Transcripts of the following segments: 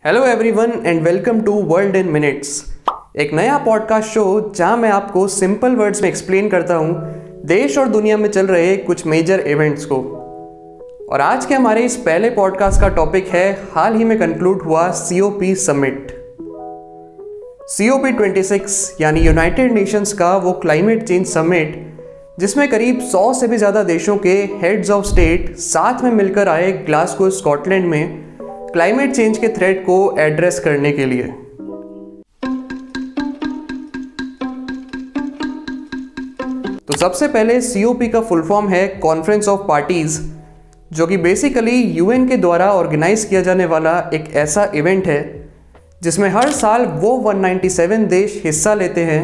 Hello everyone and welcome to world in minutes, एक नया podcast show जहां मैं आपको सिंपल वर्ड्स में एक्सप्लेन करता हूं देश और दुनिया में चल रहे कुछ मेजर इवेंट्स को। और आज के हमारे इस पहले पॉडकास्ट का टॉपिक है हाल ही में कंक्लूड हुआ COP समिट। COP 26 यानी यूनाइटेड नेशंस का वो क्लाइमेट चेंज समिट जिसमें करीब 100 से भी ज़्यादा देशों के हेड्स ऑफ स्टेट साथ में मिलकर आए ग्लासगो स्कॉटलैंड में क्लाइमेट चेंज के थ्रेट को एड्रेस करने के लिए। तो सबसे पहले COP का फुल फॉर्म है कॉन्फ्रेंस ऑफ पार्टीज, जो कि बेसिकली UN के द्वारा ऑर्गेनाइज किया जाने वाला एक ऐसा इवेंट है जिसमें हर साल वो 197 देश हिस्सा लेते हैं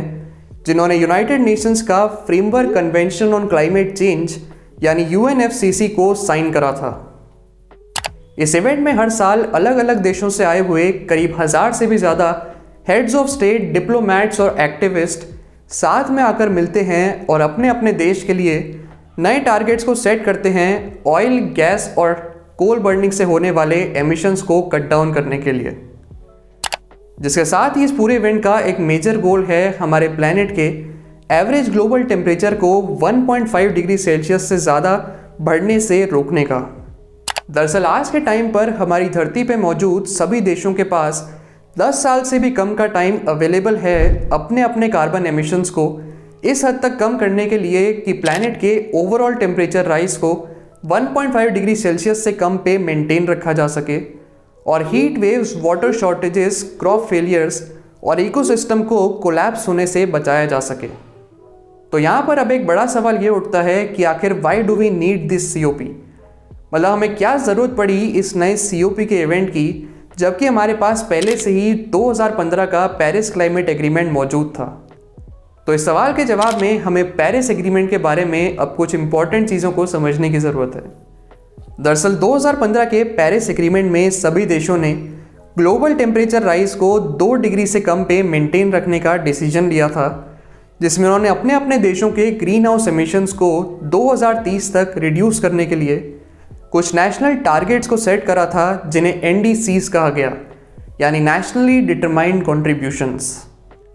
जिन्होंने यूनाइटेड नेशंस का framework convention on climate change यानी UNFCCC को साइन करा था। इस इवेंट में हर साल अलग अलग देशों से आए हुए करीब 1000 से भी ज़्यादा हेड्स ऑफ स्टेट, डिप्लोमैट्स और एक्टिविस्ट साथ में आकर मिलते हैं और अपने अपने देश के लिए नए टारगेट्स को सेट करते हैं ऑयल, गैस और कोल बर्निंग से होने वाले एमिशंस को कट डाउन करने के लिए। जिसके साथ ही इस पूरे इवेंट का एक मेजर गोल है हमारे प्लैनेट के एवरेज ग्लोबल टेम्परेचर को 1.5 डिग्री सेल्सियस से ज़्यादा बढ़ने से रोकने का। दरअसल आज के टाइम पर हमारी धरती पर मौजूद सभी देशों के पास 10 साल से भी कम का टाइम अवेलेबल है अपने अपने कार्बन एमिशंस को इस हद तक कम करने के लिए कि प्लैनेट के ओवरऑल टेम्परेचर राइज को 1.5 डिग्री सेल्सियस से कम पे मेंटेन रखा जा सके और heat waves, water shortages, crop failures और इकोसिस्टम को कोलैप्स होने से बचाया जा सके। तो यहाँ पर अब एक बड़ा सवाल ये उठता है कि आखिर why do we need this COP, मतलब हमें क्या ज़रूरत पड़ी इस नए COP के इवेंट की, जबकि हमारे पास पहले से ही 2015 का पेरिस क्लाइमेट एग्रीमेंट मौजूद था। तो इस सवाल के जवाब में हमें पेरिस एग्रीमेंट के बारे में अब कुछ इंपॉर्टेंट चीज़ों को समझने की ज़रूरत है। दरअसल 2015 के पेरिस एग्रीमेंट में सभी देशों ने ग्लोबल टेम्परेचर राइज को 2 डिग्री से कम पे मेंटेन रखने का डिसीजन लिया था, जिसमें उन्होंने अपने अपने देशों के ग्रीन हाउस एमिशंस को 2030 तक रिड्यूस करने के लिए कुछ नेशनल टारगेट्स को सेट करा था जिन्हें NDCs कहा गया, यानी नेशनली डिटरमाइंड कॉन्ट्रीब्यूशंस।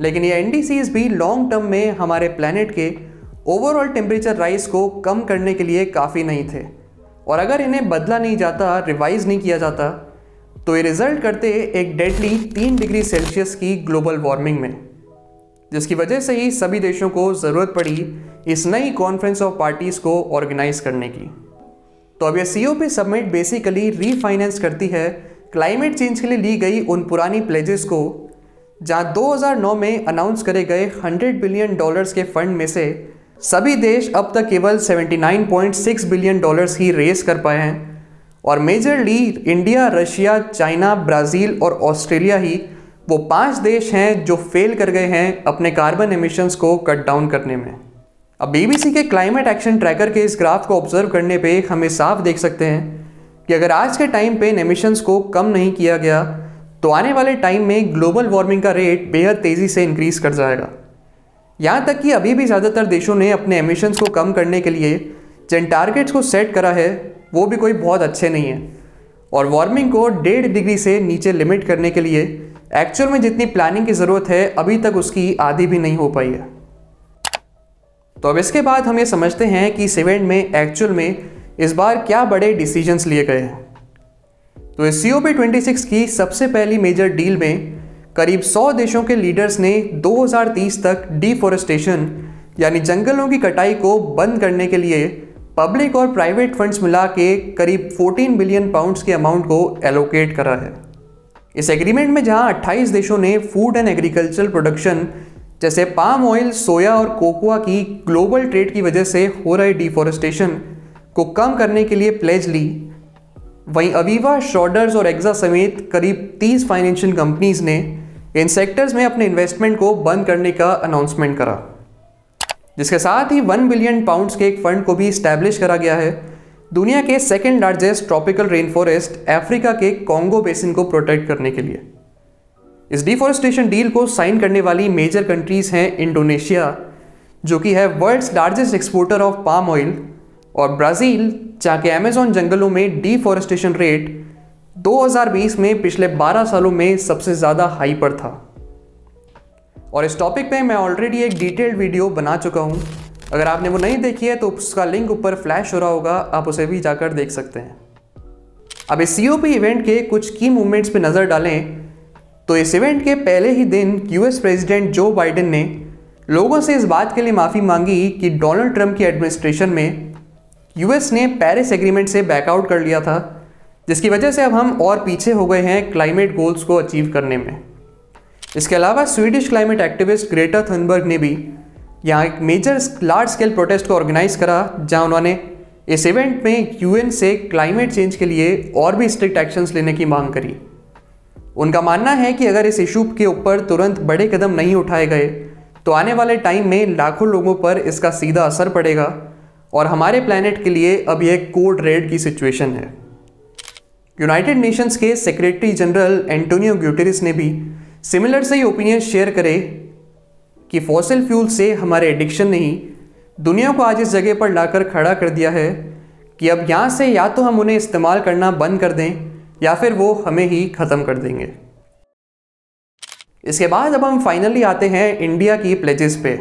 लेकिन ये NDCs भी लॉन्ग टर्म में हमारे प्लैनेट के ओवरऑल टेम्परेचर राइज को कम करने के लिए काफ़ी नहीं थे और अगर इन्हें बदला नहीं जाता, रिवाइज नहीं किया जाता, तो ये रिजल्ट करते एक डेडली 3 डिग्री सेल्सियस की ग्लोबल वार्मिंग में, जिसकी वजह से ही सभी देशों को ज़रूरत पड़ी इस नई कॉन्फ्रेंस ऑफ पार्टीज़ को ऑर्गेनाइज करने की। तो अब ये COP समिट बेसिकली रीफाइनेंस करती है क्लाइमेट चेंज के लिए ली गई उन पुरानी प्लेजेस को, जहां 2009 में अनाउंस करे गए $100 बिलियन के फंड में से सभी देश अब तक केवल $79.6 बिलियन ही रेज कर पाए हैं और majorly India, Russia, China, Brazil और ऑस्ट्रेलिया ही वो 5 देश हैं जो फेल कर गए हैं अपने कार्बन एमिशंस को कट डाउन करने में। अब BBC के क्लाइमेट एक्शन ट्रैकर के इस ग्राफ को ऑब्जर्व करने पे हमें साफ देख सकते हैं कि अगर आज के टाइम पे एमिशंस को कम नहीं किया गया तो आने वाले टाइम में ग्लोबल वार्मिंग का रेट बेहद तेज़ी से इंक्रीज़ कर जाएगा। यहाँ तक कि अभी भी ज़्यादातर देशों ने अपने एमिशंस को कम करने के लिए जिन टारगेट्स को सेट करा है वो भी कोई बहुत अच्छे नहीं है और वार्मिंग को 1.5 डिग्री से नीचे लिमिट करने के लिए एक्चुअल में जितनी प्लानिंग की ज़रूरत है अभी तक उसकी आधी भी नहीं हो पाई है। तो अब इसके बाद हम ये समझते हैं कि इस इवेंट में एक्चुअल में इस बार क्या बड़े डिसीजंस लिए गए हैं। तो इस COP 26 की सबसे पहली मेजर डील में करीब 100 देशों के लीडर्स ने 2030 तक डिफॉरेस्टेशन यानी जंगलों की कटाई को बंद करने के लिए पब्लिक और प्राइवेट फंड्स मिला के करीब 14 बिलियन पाउंड्स के अमाउंट को एलोकेट करा है। इस एग्रीमेंट में जहां 28 देशों ने फूड एंड एग्रीकल्चरल प्रोडक्शन जैसे पाम ऑयल, सोया और कोकोआ की ग्लोबल ट्रेड की वजह से हो रहे डिफॉरेस्टेशन को कम करने के लिए प्लेज ली, वहीं अवीवा, शॉर्डर्स और एक्सा समेत करीब 30 फाइनेंशियल कंपनीज ने इन सेक्टर्स में अपने इन्वेस्टमेंट को बंद करने का अनाउंसमेंट करा, जिसके साथ ही 1 बिलियन पाउंड्स के एक फंड को भी इस्टेब्लिश करा गया है दुनिया के second largest tropical rain forest Africa के कॉन्गो बेसिन को प्रोटेक्ट करने के लिए। इस डिफॉरेस्टेशन डील को साइन करने वाली मेजर कंट्रीज़ हैं इंडोनेशिया, जो कि है world's largest exporter of palm oil, और ब्राज़ील, जहाँ के अमेज़न जंगलों में डिफॉरेस्टेशन रेट 2020 में पिछले 12 सालों में सबसे ज़्यादा हाई पर था। और इस टॉपिक पे मैं ऑलरेडी एक डिटेल्ड वीडियो बना चुका हूँ। अगर आपने वो नहीं देखी है तो उसका लिंक ऊपर फ्लैश हो रहा होगा, आप उसे भी जाकर देख सकते हैं। अब इस COP इवेंट के कुछ की मूवमेंट्स पे नज़र डालें तो इस इवेंट के पहले ही दिन US प्रेसिडेंट जो बाइडेन ने लोगों से इस बात के लिए माफ़ी मांगी कि डोनाल्ड ट्रंप की एडमिनिस्ट्रेशन में US ने पेरिस एग्रीमेंट से बैकआउट कर लिया था, जिसकी वजह से अब हम और पीछे हो गए हैं क्लाइमेट गोल्स को अचीव करने में। इसके अलावा Swedish climate activist Greta Thunberg ने भी यहाँ एक मेजर लार्ज स्केल प्रोटेस्ट को ऑर्गेनाइज करा, जहाँ उन्होंने इस इवेंट में UN से क्लाइमेट चेंज के लिए और भी स्ट्रिक्ट एक्शंस लेने की मांग करी। उनका मानना है कि अगर इस इशू के ऊपर तुरंत बड़े कदम नहीं उठाए गए तो आने वाले टाइम में लाखों लोगों पर इसका सीधा असर पड़ेगा और हमारे प्लैनेट के लिए अब यह कोड रेड की सिचुएशन है। यूनाइटेड नेशंस के सेक्रेटरी जनरल एंटोनियो ग्यूटेरेस ने भी सिमिलर से ही ओपिनियन शेयर करे कि फॉसिल फ्यूल से हमारे एडिक्शन ने ही दुनिया को आज इस जगह पर लाकर खड़ा कर दिया है कि अब यहाँ से या तो हम उन्हें इस्तेमाल करना बंद कर दें या फिर वो हमें ही ख़त्म कर देंगे। इसके बाद अब हम फाइनली आते हैं इंडिया की प्लेजेस पे।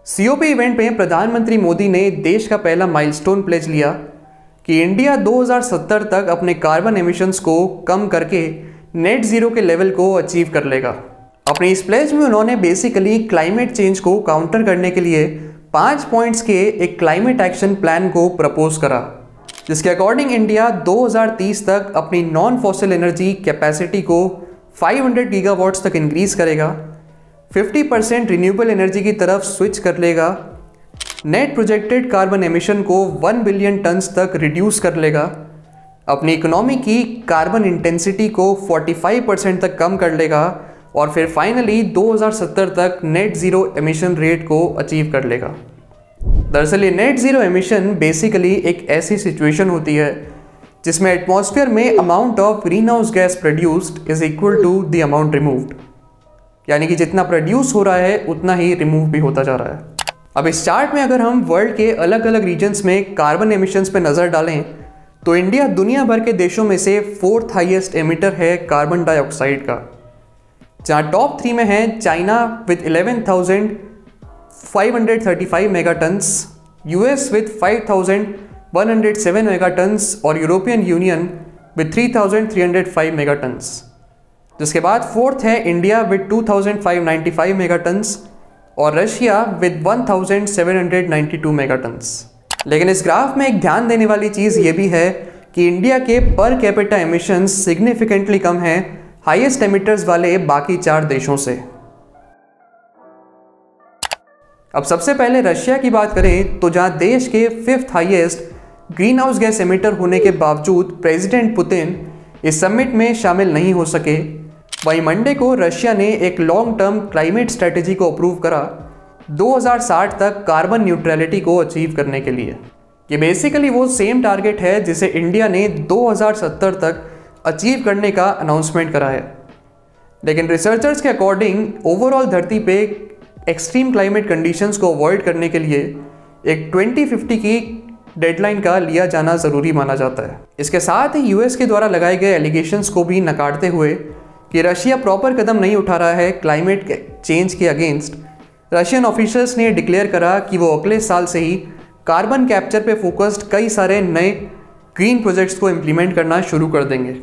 COP इवेंट में प्रधानमंत्री मोदी ने देश का पहला माइलस्टोन प्लेज लिया कि इंडिया 2070 तक अपने कार्बन एमिशंस को कम करके नेट ज़ीरो के लेवल को अचीव कर लेगा। अपनी इस प्लेज में उन्होंने बेसिकली क्लाइमेट चेंज को काउंटर करने के लिए 5 पॉइंट्स के एक क्लाइमेट एक्शन प्लान को प्रपोज करा, जिसके अकॉर्डिंग इंडिया 2030 तक अपनी नॉन फॉसिल एनर्जी कैपेसिटी को 500 गीगावाट्स तक इंक्रीज करेगा, 50% रिन्यूएबल एनर्जी की तरफ स्विच कर लेगा, नेट प्रोजेक्टेड कार्बन एमिशन को 1 बिलियन टन्स तक रिड्यूस कर लेगा, अपनी इकोनॉमी की कार्बन इंटेंसिटी को 45% तक कम कर लेगा और फिर फाइनली 2070 तक नेट ज़ीरो एमिशन रेट को अचीव कर लेगा। दरअसल ये नेट ज़ीरो एमिशन बेसिकली एक ऐसी सिचुएशन होती है जिसमें एटमॉस्फेयर में amount of green house gas produced is equal to the amount removed, यानी कि जितना प्रोड्यूस हो रहा है उतना ही रिमूव भी होता जा रहा है। अब इस चार्ट में अगर हम वर्ल्ड के अलग अलग रीजन्स में कार्बन एमिशंस पे नज़र डालें तो इंडिया दुनिया भर के देशों में से 4th हाईएस्ट एमिटर है कार्बन डाइऑक्साइड का, जहाँ टॉप 3 में है चाइना विद 11,535 मेगाटन्स, US विद 5,107 मेगाटन्स और यूरोपियन यूनियन विद 3,305 मेगाटन्स। जिसके बाद 4th है इंडिया विद 2,595 मेगाटन्स और रशिया विद 1,792 मेगाटन्स। लेकिन इस ग्राफ में एक ध्यान देने वाली चीज़ ये भी है कि इंडिया के पर कैपिटा एमिशंस सिग्निफिकेंटली कम हैं हाईएस्ट एमिटर्स वाले बाकी 4 देशों से। अब सबसे पहले रशिया की बात करें तो जहां देश के 5th highest green house gas emitter होने के बावजूद प्रेसिडेंट पुतिन इस समिट में शामिल नहीं हो सके, वहीं मंडे को रशिया ने एक लॉन्ग टर्म क्लाइमेट स्ट्रेटेजी को अप्रूव करा 2060 तक कार्बन न्यूट्रलिटी को अचीव करने के लिए। ये बेसिकली वो सेम टारगेट है जिसे इंडिया ने 2070 तक अचीव करने का अनाउंसमेंट करा है। लेकिन रिसर्चर्स के अकॉर्डिंग ओवरऑल धरती पे एक्सट्रीम क्लाइमेट कंडीशंस को अवॉइड करने के लिए एक 2050 की डेडलाइन का लिया जाना ज़रूरी माना जाता है। इसके साथ ही US के द्वारा लगाए गए एलिगेशंस को भी नकारते हुए कि रशिया प्रॉपर कदम नहीं उठा रहा है क्लाइमेट चेंज के अगेंस्ट, रशियन ऑफिशियल्स ने डिक्लेयर करा कि वो अगले साल से ही कार्बन कैप्चर पे फोकस्ड कई सारे नए ग्रीन प्रोजेक्ट्स को इम्प्लीमेंट करना शुरू कर देंगे।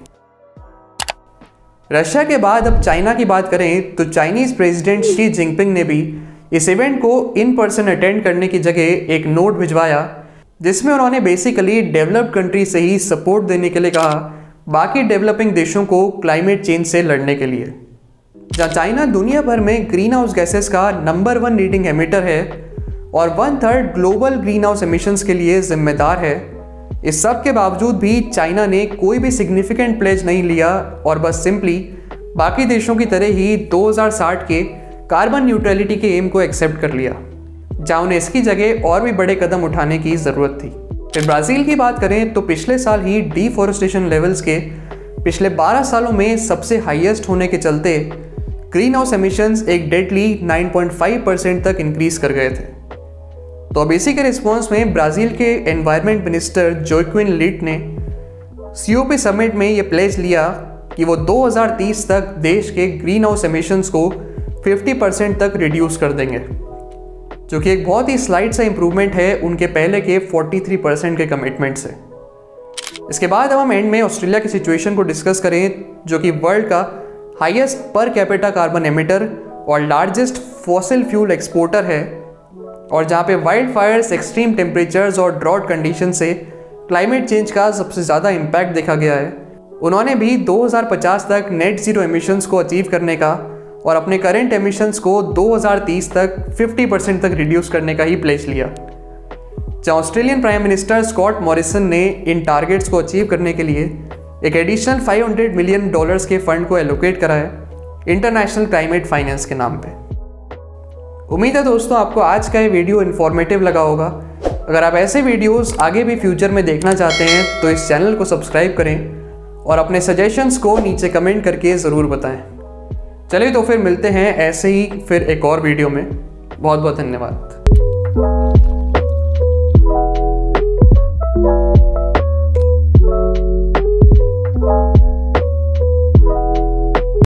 रशिया के बाद अब चाइना की बात करें तो चाइनीज़ प्रेसिडेंट शी जिनपिंग ने भी इस इवेंट को इन पर्सन अटेंड करने की जगह एक नोट भिजवाया, जिसमें उन्होंने बेसिकली डेवलप्ड कंट्री से ही सपोर्ट देने के लिए कहा बाकी डेवलपिंग देशों को क्लाइमेट चेंज से लड़ने के लिए। जहाँ चाइना दुनिया भर में ग्रीन हाउस गैसेस का नंबर 1 लीडिंग एमिटर है और 1/3 ग्लोबल ग्रीन हाउस एमिशंस के लिए जिम्मेदार है, इस सब के बावजूद भी चाइना ने कोई भी सिग्निफिकेंट प्लेज नहीं लिया और बस सिंपली बाकी देशों की तरह ही 2060 के कार्बन न्यूट्रलिटी के एम को एक्सेप्ट कर लिया, जहाँ उन्हें इसकी जगह और भी बड़े कदम उठाने की ज़रूरत थी। फिर ब्राज़ील की बात करें तो पिछले साल ही डिफॉरेस्टेशन लेवल्स के पिछले 12 सालों में सबसे हाईएस्ट होने के चलते ग्रीन हाउस एमिशंस एक डेडली 9.5% तक इंक्रीज कर गए थे। तो अब इसी के रिस्पॉन्स में ब्राज़ील के एनवायरनमेंट मिनिस्टर जोक्विन लीट ने COP समिट में ये प्लेज लिया कि वो 2030 तक देश के ग्रीन हाउस एमिशंस को 50% तक रिड्यूस कर देंगे, जो कि एक बहुत ही स्लाइड सा इम्प्रूवमेंट है उनके पहले के 43% के कमिटमेंट से। इसके बाद अब हम एंड में ऑस्ट्रेलिया की सिचुएशन को डिस्कस करें, जो कि वर्ल्ड का highest per capita carbon emitter और लार्जेस्ट फॉसिल फ्यूल एक्सपोर्टर है, और जहाँ पे वाइल्ड फायर्स, एक्सट्रीम टेम्परेचर्स और ड्रॉट कंडीशन से क्लाइमेट चेंज का सबसे ज़्यादा इम्पैक्ट देखा गया है। उन्होंने भी 2050 तक नेट ज़ीरो एमिशंस को अचीव करने का और अपने करेंट एमिशंस को 2030 तक 50% तक रिड्यूस करने का ही प्लेज लिया। जहाँ Australian prime minister Scott Morrison ने इन टारगेट्स को अचीव करने के लिए एक एडिशनल $500 मिलियन के फंड को एलोकेट करा है इंटरनेशनल क्लाइमेट फाइनेंस के नाम पे। उम्मीद है दोस्तों आपको आज का ये वीडियो इन्फॉर्मेटिव लगा होगा। अगर आप ऐसे वीडियोस आगे भी फ्यूचर में देखना चाहते हैं तो इस चैनल को सब्सक्राइब करें और अपने सजेशंस को नीचे कमेंट करके ज़रूर बताएं। चलिए तो फिर मिलते हैं ऐसे ही फिर एक और वीडियो में। बहुत बहुत धन्यवाद।